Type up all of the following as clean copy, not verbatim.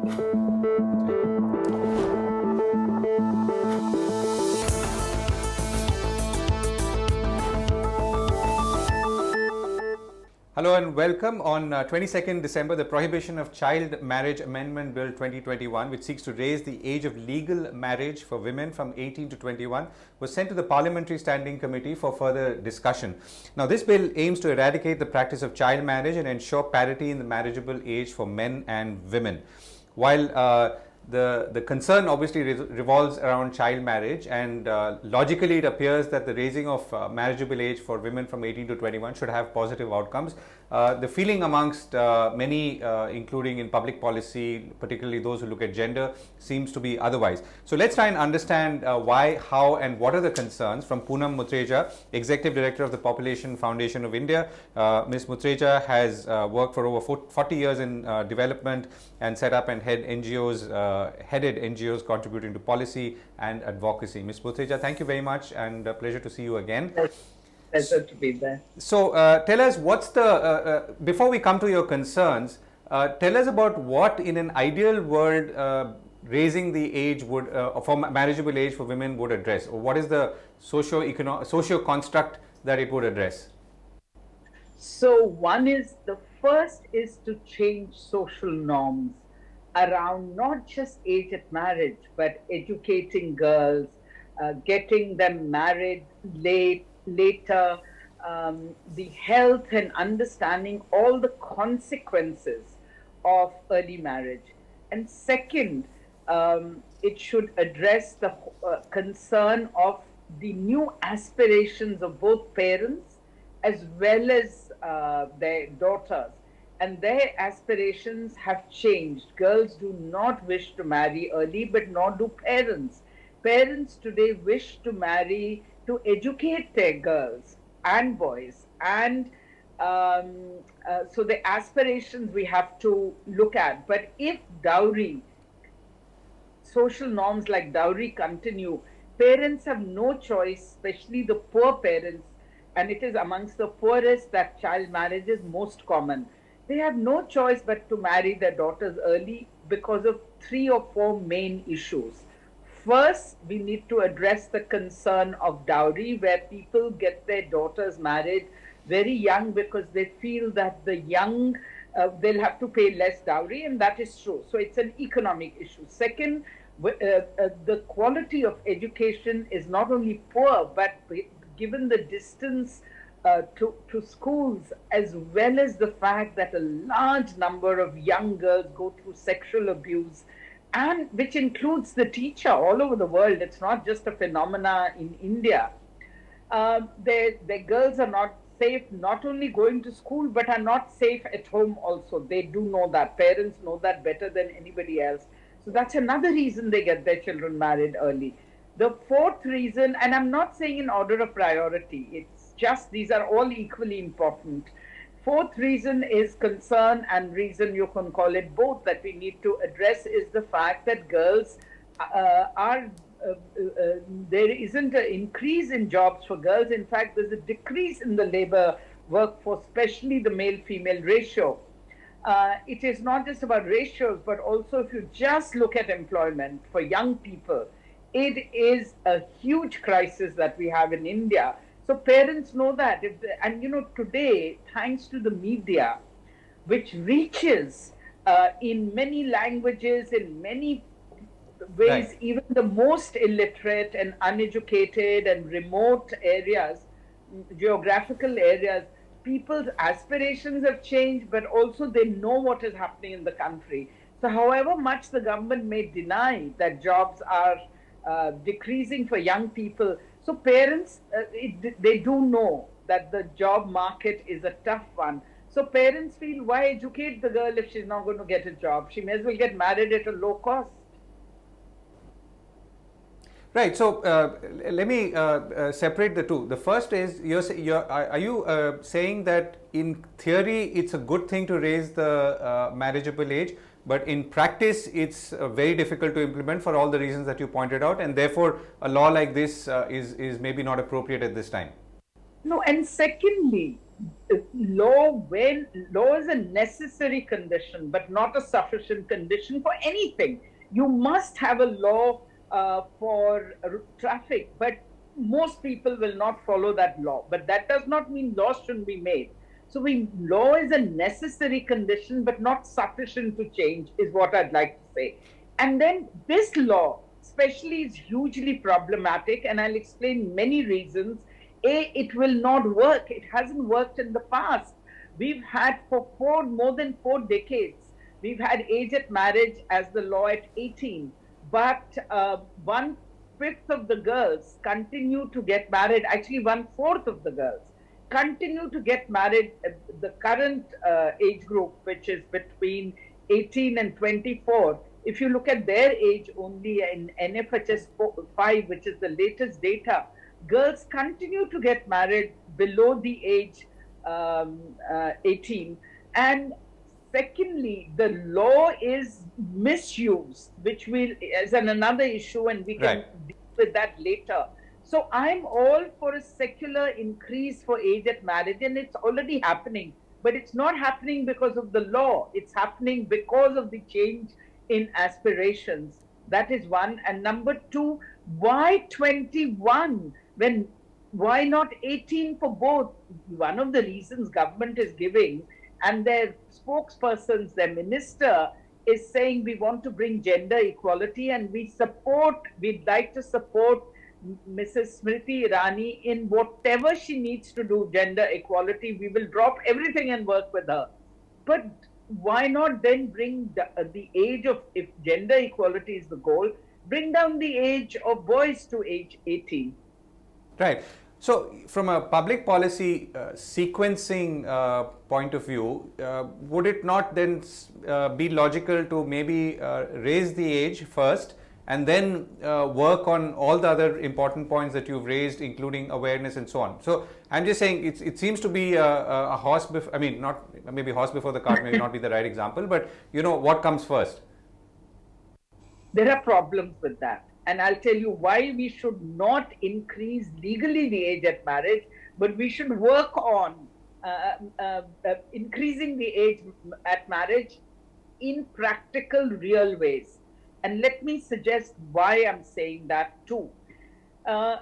Hello and welcome. On 22nd December, the Prohibition of Child Marriage Amendment Bill 2021, which seeks to raise the age of legal marriage for women from 18 to 21, was sent to the Parliamentary Standing Committee for further discussion. Now, this bill aims to eradicate the practice of child marriage and ensure parity in the marriageable age for men and women. While the concern obviously revolves around child marriage, and logically it appears that the raising of marriageable age for women from 18 to 21 should have positive outcomes. The feeling amongst many, including in public policy, particularly those who look at gender, seems to be otherwise. So let's try and understand why, how and what are the concerns from Poonam Muttreja, Executive Director of the Population Foundation of India. Ms. Muttreja has worked for over 40 years in development and set up and headed NGOs contributing to policy and advocacy. Ms. Muttreja, thank you very much, and a pleasure to see you again. Pleasure to be there. So tell us, what's the, before we come to your concerns, tell us about what in an ideal world raising the age would, for marriageable age for women would address, or what is the socio construct that it would address? So the first is to change social norms around not just age at marriage, but educating girls, getting them married later, the health and understanding all the consequences of early marriage. And second, it should address the concern of the new aspirations of both parents as well as their daughters. And their aspirations have changed. Girls do not wish to marry early, but nor do parents. Parents today wish to marry to educate their girls and boys. And so the aspirations we have to look at. But if dowry, social norms like dowry continue, parents have no choice, especially the poor parents, and it is amongst the poorest that child marriage is most common. They have no choice but to marry their daughters early because of 3 or 4 main issues. First, we need to address the concern of dowry, where people get their daughters married very young because they feel that the young, they'll have to pay less dowry, and that is true. So it's an economic issue. Second, the quality of education is not only poor, but given the distance to schools, as well as the fact that a large number of young girls go through sexual abuse, and which includes the teacher all over the world. It's not just a phenomena in India. Their girls are not safe, not only going to school, but are not safe at home also. They do know that. Parents know that better than anybody else. So that's another reason they get their children married early. The fourth reason, and I'm not saying in order of priority, it's just these are all equally important. Fourth reason is concern, and reason you can call it both, that we need to address is the fact that girls there isn't an increase in jobs for girls. In fact, there's a decrease in the labor workforce, especially the male-female ratio. It is not just about ratios, but also if you just look at employment for young people, it is a huge crisis that we have in India. So parents know that. And you know, today, thanks to the media, which reaches in many languages, in many ways, right, even the most illiterate and uneducated and remote areas, geographical areas, people's aspirations have changed, but also they know what is happening in the country. So however much the government may deny that jobs are decreasing for young people, so parents, they do know that the job market is a tough one. So parents feel, why educate the girl if she's not going to get a job? She may as well get married at a low cost. Right. So let me separate the two. The first is, are you saying that in theory it's a good thing to raise the marriageable age, but in practice it's very difficult to implement for all the reasons that you pointed out, and therefore a law like this is maybe not appropriate at this time? No, and secondly, law is a necessary condition, but not a sufficient condition for anything. You must have a law for traffic, but most people will not follow that law. But that does not mean law shouldn't be made. So law is a necessary condition, but not sufficient to change, is what I'd like to say. And then this law, especially, is hugely problematic, and I'll explain many reasons. It will not work. It hasn't worked in the past. We've had for more than 4 decades, we've had age at marriage as the law at 18, but 1/5 of the girls continue to get married. Actually, 1/4 of the girls continue to get married. The current age group, which is between 18 and 24, if you look at their age only in NFHS 5, which is the latest data, girls continue to get married below the age 18. And secondly, the law is misused, which is another issue, and we can deal with that later. So I'm all for a secular increase for age at marriage, and it's already happening. But it's not happening because of the law. It's happening because of the change in aspirations. That is one. And number two, why 21? Why not 18 for both? One of the reasons government is giving, and their spokespersons, their minister, is saying we want to bring gender equality, and we'd like to support Mrs. Smriti Irani in whatever she needs to do, gender equality. We will drop everything and work with her. But why not then bring the age of, if gender equality is the goal, bring down the age of boys to age 18? Right. So, from a public policy sequencing point of view, would it not then be logical to maybe raise the age first and then work on all the other important points that you've raised, including awareness and so on? So, I'm just saying it seems to be a horse before, I mean, not maybe horse before the cart may not be the right example, but you know, what comes first? There are problems with that. And I'll tell you why we should not increase legally the age at marriage, but we should work on increasing the age at marriage in practical, real ways. And let me suggest why I'm saying that too.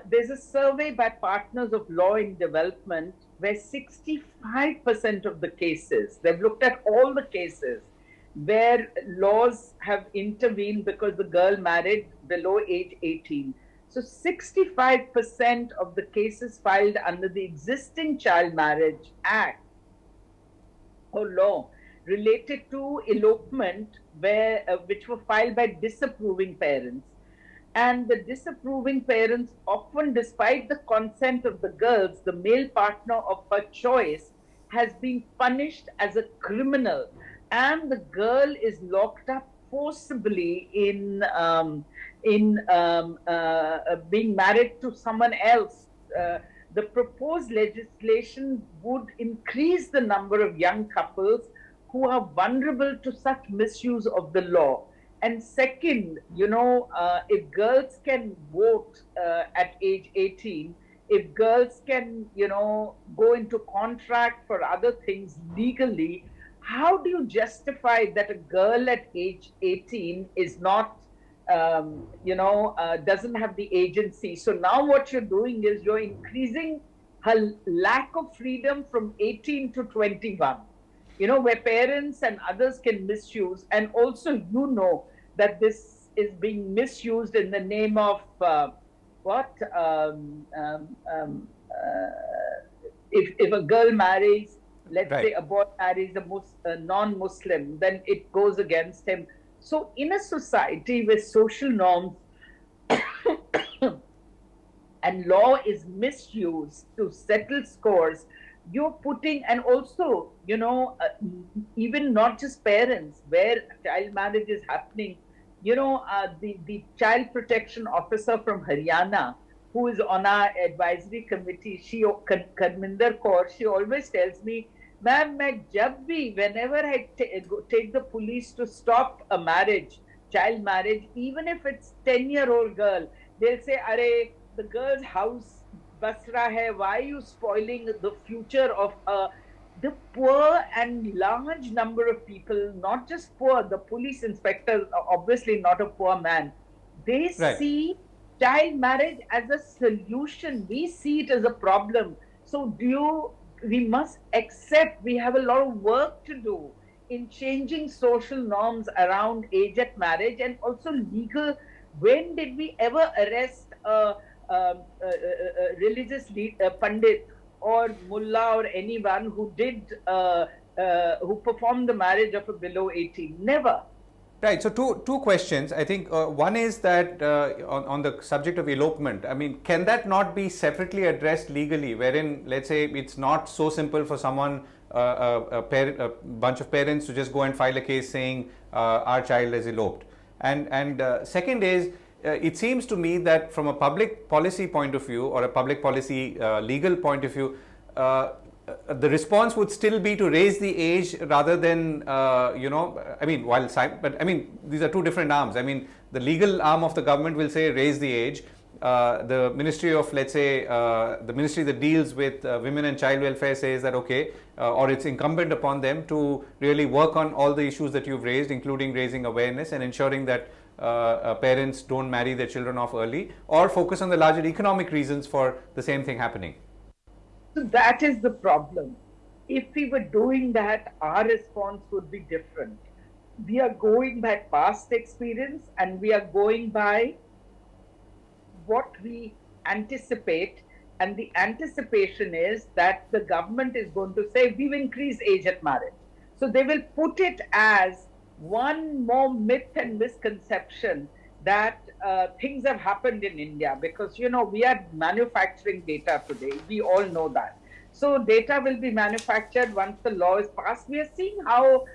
There's a survey by Partners of Law in Development where 65% of the cases, they've looked at all the cases where laws have intervened because the girl married below age 18. So 65% of the cases filed under the existing Child Marriage Act or law related to elopement, which were filed by disapproving parents. And the disapproving parents, often despite the consent of the girls, the male partner of her choice has been punished as a criminal, and the girl is locked up forcibly in being married to someone else. The proposed legislation would increase the number of young couples who are vulnerable to such misuse of the law. And second, if girls can vote at age 18, if girls can, go into contract for other things legally, how do you justify that a girl at age 18 is not, doesn't have the agency? So now what you're doing is you're increasing her lack of freedom from 18 to 21, where parents and others can misuse. And also, that this is being misused in the name of if a girl marries, let's say a boy marries a non-Muslim, then it goes against him. So in a society where social norms and law is misused to settle scores, you're putting, and also, even not just parents, where child marriage is happening, the child protection officer from Haryana, who is on our advisory committee, Karminder Kaur, she always tells me, ma'am, whenever I take the police to stop a marriage, child marriage, even if it's 10-year-old girl, they'll say, the girl's house Basra hai? Why are you spoiling the future of the poor and large number of people, not just poor, the police inspector, obviously not a poor man. They Right. see child marriage as a solution. We see it as a problem. So we must accept we have a lot of work to do in changing social norms around age at marriage and also legal. When did we ever arrest a religious pandit or mullah or anyone who who performed the marriage of a below 18? Never. Right. So two questions. I think one is that on the subject of elopement, I mean, can that not be separately addressed legally? Wherein, let's say, it's not so simple for someone, a bunch of parents to just go and file a case saying our child is eloped. And second is, it seems to me that from a public policy point of view or a public policy legal point of view, the response would still be to raise the age rather than, I mean, but I mean, these are two different arms. I mean, the legal arm of the government will say raise the age. The ministry of, let's say, the ministry that deals with women and child welfare says that, okay, or it's incumbent upon them to really work on all the issues that you've raised, including raising awareness and ensuring that parents don't marry their children off early, or focus on the larger economic reasons for the same thing happening. So that is the problem. If we were doing that, our response would be different. We are going by past experience and we are going by what we anticipate. And the anticipation is that the government is going to say, we've increased age at marriage. So they will put it as one more myth and misconception that things have happened in India, because we are manufacturing data today. We all know that. So data will be manufactured once the law is passed. We are seeing how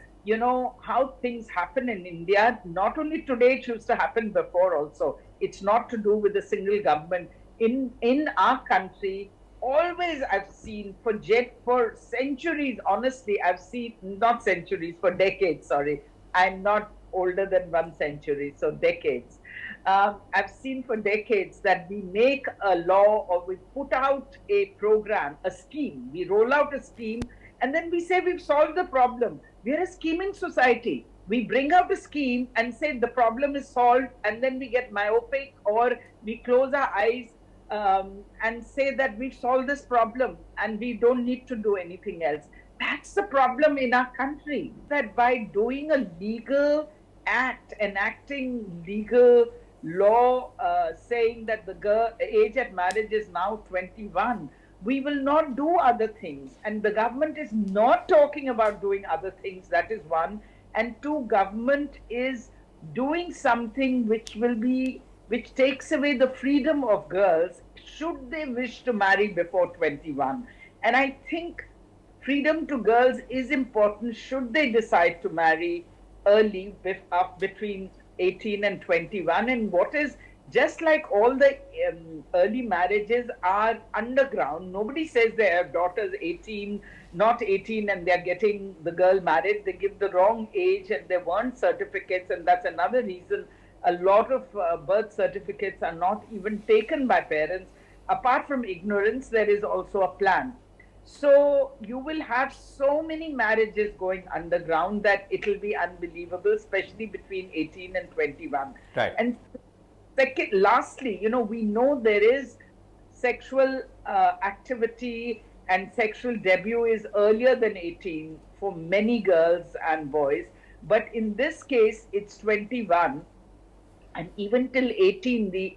things happen in India. Not only today, it used to happen before also. It's not to do with a single government. In our country, always I've seen for centuries, honestly, I've seen, not centuries, for decades, sorry. I'm not older than 1 century, so decades. I've seen for decades that we make a law or we put out a program, a scheme. We roll out a scheme and then we say we've solved the problem. We're a scheming society. We bring out a scheme and say the problem is solved, and then we get myopic or we close our eyes and say that we've solved this problem and we don't need to do anything else. That's the problem in our country, that by doing a legal act, enacting legal law saying that the age at marriage is now 21, we will not do other things. And the government is not talking about doing other things. That is one. And two, government is doing something which takes away the freedom of girls should they wish to marry before 21. And I think freedom to girls is important should they decide to marry early, between 18 and 21. And what is, just like all the early marriages are underground, nobody says their daughter's 18, not 18, and they're getting the girl married. They give the wrong age and there weren't certificates, and that's another reason a lot of birth certificates are not even taken by parents. Apart from ignorance, there is also a plan. So you will have so many marriages going underground that it'll be unbelievable, especially between 18 and 21. Right. And second, lastly, we know there is sexual activity and sexual debut is earlier than 18 for many girls and boys. But in this case, it's 21. And even till 18,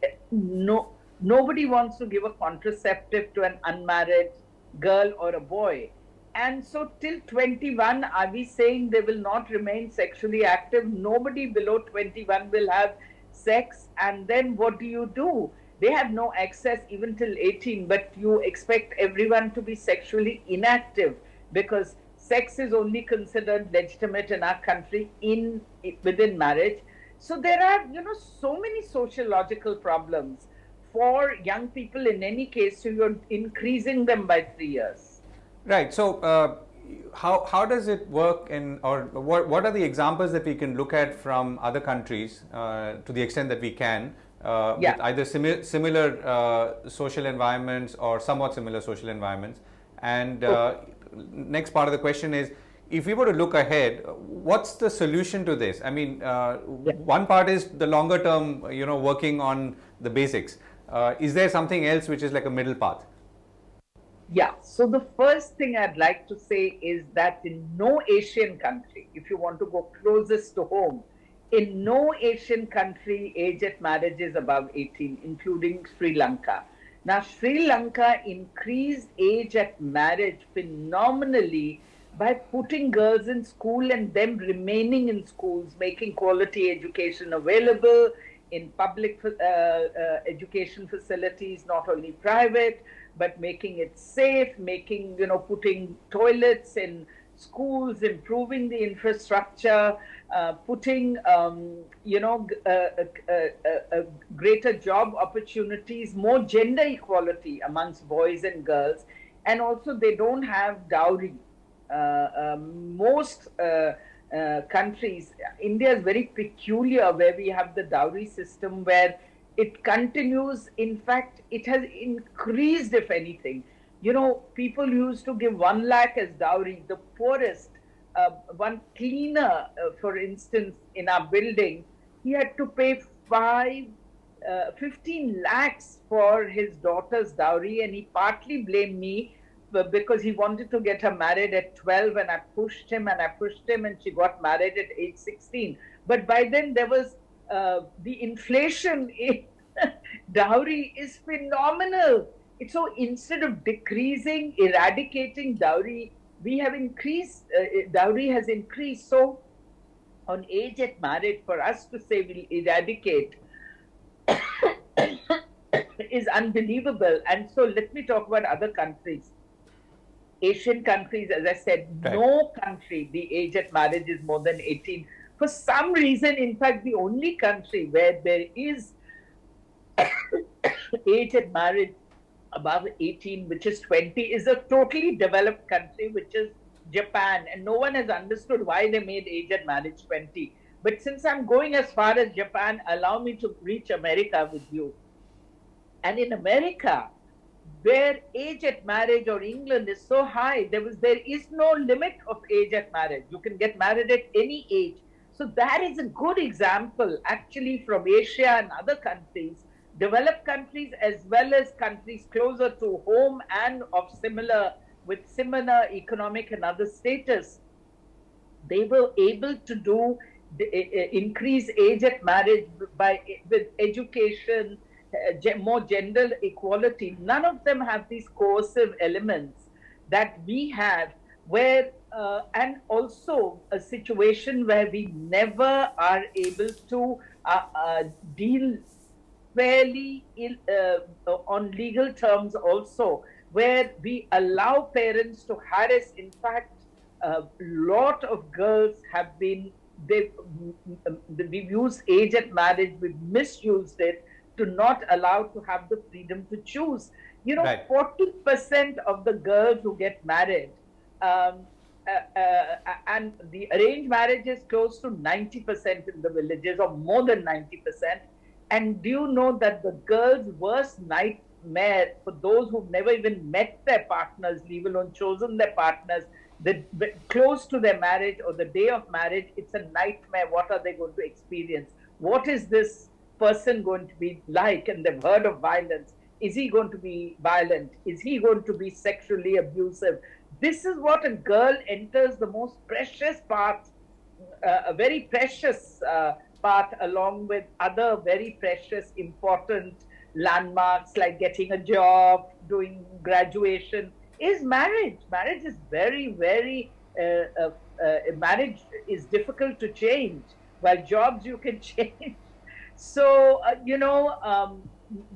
nobody wants to give a contraceptive to an unmarried girl or a boy. And so till 21, are we saying they will not remain sexually active? Nobody below 21 will have sex. And then what do? They have no access even till 18, but you expect everyone to be sexually inactive because sex is only considered legitimate in our country within marriage. So there are, so many sociological problems for young people in any case, so you're increasing them by 3 years. Right. So how does it work or what are the examples that we can look at from other countries to the extent that we can with either similar social environments or somewhat similar social environments. And next part of the question is, if we were to look ahead, what's the solution to this? I mean, one part is the longer term, working on the basics. Is there something else which is like a middle path? Yeah, so the first thing I'd like to say is that in no Asian country, if you want to go closest to home, in no Asian country, age at marriage is above 18, including Sri Lanka. Now, Sri Lanka increased age at marriage phenomenally by putting girls in school and them remaining in schools, making quality education available in public education facilities, not only private, but making it safe, putting toilets in schools, improving the infrastructure, putting, greater job opportunities, more gender equality amongst boys and girls. And also they don't have dowry. Most countries, India is very peculiar where we have the dowry system where it continues. In fact, it has increased, if anything. People used to give 1 lakh as dowry. The poorest, one cleaner, for instance, in our building, he had to pay 15 lakhs for his daughter's dowry, and he partly blamed me because he wanted to get her married at 12, and I pushed him, and she got married at age 16. But by then there was the inflation in dowry is phenomenal. So instead of decreasing, eradicating dowry, we have increased, dowry has increased. So on age at marriage, for us to say we'll eradicate is unbelievable. And so let me talk about other countries. Asian countries, as I said, no country, the age at marriage is more than 18. For some reason, in fact, the only country where there is age at marriage above 18, which is 20, is a totally developed country, which is Japan. And no one has understood why they made age at marriage 20. But since I'm going as far as Japan, allow me to reach America with you. And in America, where age at marriage, or England, is so high, there is no limit of age at marriage. You can get married at any age. So that is a good example actually from Asia and other countries, developed countries as well as countries closer to home and with similar economic and other status. They were able to do increase age at marriage with education, more gender equality. None of them have these coercive elements that we have, where and also a situation where we never are able to deal fairly on legal terms also, where we allow parents to harass. In fact, a lot of girls have been, we've used age at marriage, we've misused it to not allow to have the freedom to choose. 40% of the girls who get married, and the arranged marriage is close to 90% in the villages, or more than 90%. And do you know that the girls' worst nightmare, for those who've never even met their partners, leave alone chosen their partners, close to their marriage or the day of marriage, it's a nightmare. What are they going to experience? What is this person going to be like? And they've heard of violence. Is he going to be violent? Is he going to be sexually abusive? This is what a girl enters the most precious part, a very precious part, along with other very precious, important landmarks like getting a job, doing graduation, is marriage. Marriage is very, very, marriage is difficult to change, while jobs you can change. So,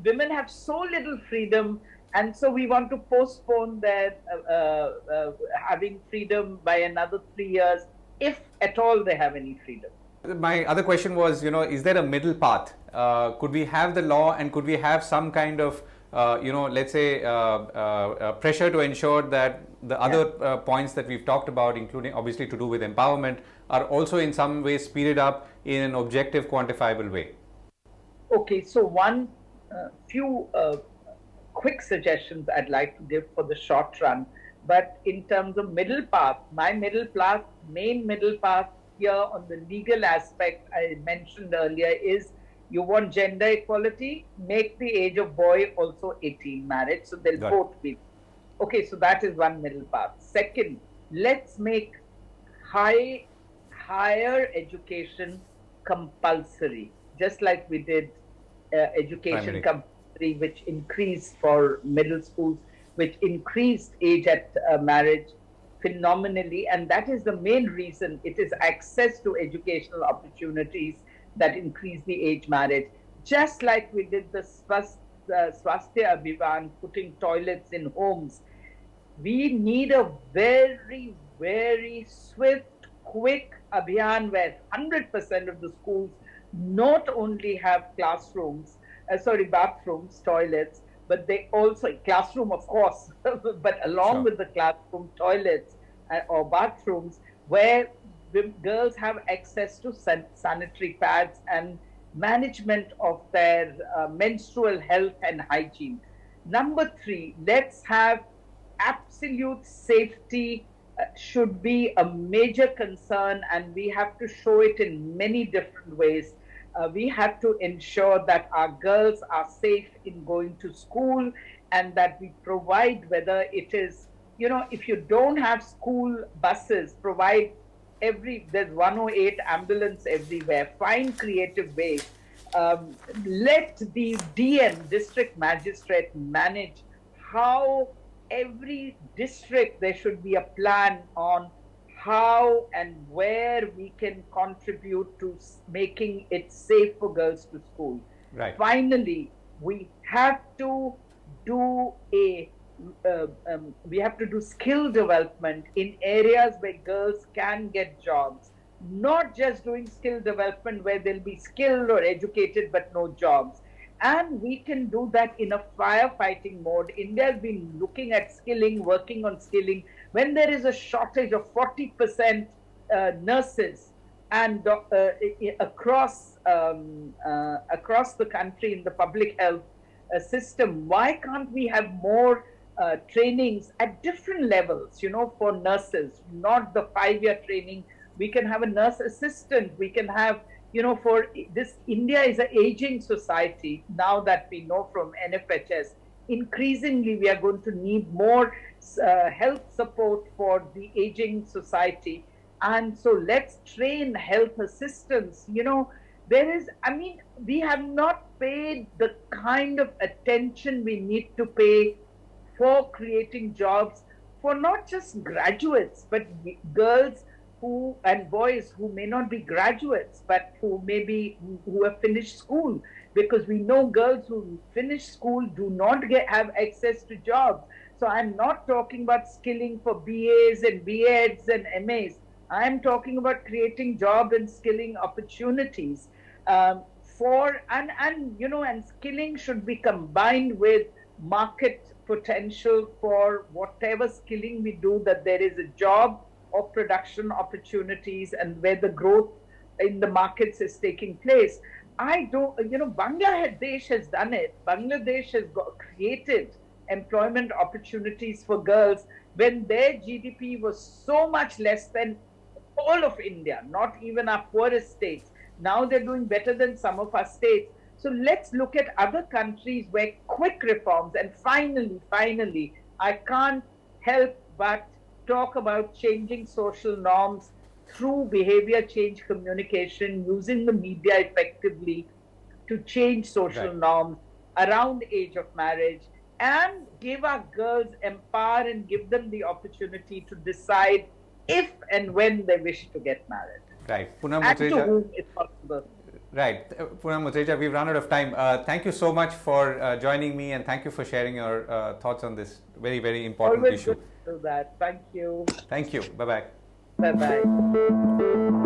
women have so little freedom, and so we want to postpone their having freedom by another 3 years, if at all they have any freedom. My other question was, is there a middle path? Could we have the law, and could we have some kind of, let's say, pressure to ensure that the other points that we've talked about, including obviously to do with empowerment, are also in some way speeded up in an objective, quantifiable way? Okay, so one few quick suggestions I'd like to give for the short run. But in terms of middle path, my middle path, main middle path here on the legal aspect I mentioned earlier is you want gender equality, make the age of boy also 18 marriage, so they'll both be. Okay, so that is one middle path. Second, let's make higher education compulsory, just like we did education compulsory, which increased for middle schools, which increased age at marriage phenomenally. And that is the main reason. It is access to educational opportunities that increase the age marriage. Just like we did the Swasthya Abhiyan, putting toilets in homes. We need a very, very swift, quick Abhiyan where 100% of the schools not only have bathrooms, toilets, but they also, classroom of course, but along with the classroom, toilets or bathrooms where girls have access to sanitary pads and management of their menstrual health and hygiene. Number 3, let's have absolute safety should be a major concern, and we have to show it in many different ways. We have to ensure that our girls are safe in going to school, and that we provide, whether it is, if you don't have school buses, provide there's 108 ambulance everywhere, find creative ways. Let the DM, district magistrate, manage how every district there should be a plan on how and where we can contribute to making it safe for girls to school. Right. Finally, we have to do skill development in areas where girls can get jobs, not just doing skill development where they'll be skilled or educated but no jobs. And we can do that in a firefighting mode. India has been looking at skilling, working on skilling. When there is a shortage of 40% nurses and across the country in the public health system, why can't we have more trainings at different levels, for nurses, not the 5-year training. We can have a nurse assistant. We can have, for this, India is an aging society. Now that we know from NFHS, increasingly we are going to need more health support for the aging society. And so let's train health assistants. We have not paid the kind of attention we need to pay for creating jobs for not just graduates, but girls and boys who may not be graduates, but who have finished school, because we know girls who finish school do not have access to jobs. So I'm not talking about skilling for BAs and BEds and MAs. I'm talking about creating job and skilling opportunities and skilling should be combined with market potential for whatever skilling we do, that there is a job or production opportunities and where the growth in the markets is taking place. Bangladesh has done it. Bangladesh has created employment opportunities for girls when their GDP was so much less than all of India, not even our poorest states. Now they're doing better than some of our states. So let's look at other countries where quick reforms, and finally, I can't help but talk about changing social norms through behavior change communication, using the media effectively to change social norms around age of marriage, and give our girls, empower and give them the opportunity to decide if and when they wish to get married. Right. Poonam and Muttreja, to whom it's possible. Right. Poonam Muttreja, we've run out of time. Thank you so much for joining me, and thank you for sharing your thoughts on this very, very important Always issue. good to do that. Thank you. Thank you. Bye-bye. Bye-bye.